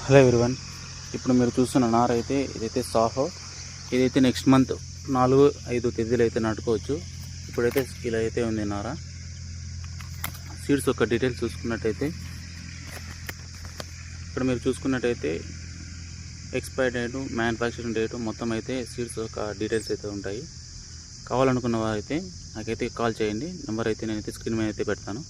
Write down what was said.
Hello everyone, ఇప్పుడు మీరు చూస్తున్న నార అయితే ఇదైతే సాహో. ఇదైతే నెక్స్ట్ మంత్ 4-5 తేదీలు అయితే నాటుకోవచ్చు. ఇప్పుడైతే ఇలా అయితే ఉంది నార. సీడ్స్ యొక్క డీటెయిల్స్ చూసుకున్నట్టయితే ఇక్కడ మీరు చూసుకున్నట్టయితే ఎక్స్పైరీ డేటు, మ్యానుఫ్యాక్చరింగ్ డేటు మొత్తం అయితే సీడ్స్ యొక్క డీటెయిల్స్ అయితే ఉంటాయి. కావాలనుకున్న వారైతే నాకైతే కాల్ చేయండి. నెంబర్ అయితే నేనైతే స్క్రీన్ మీద అయితే పెడతాను.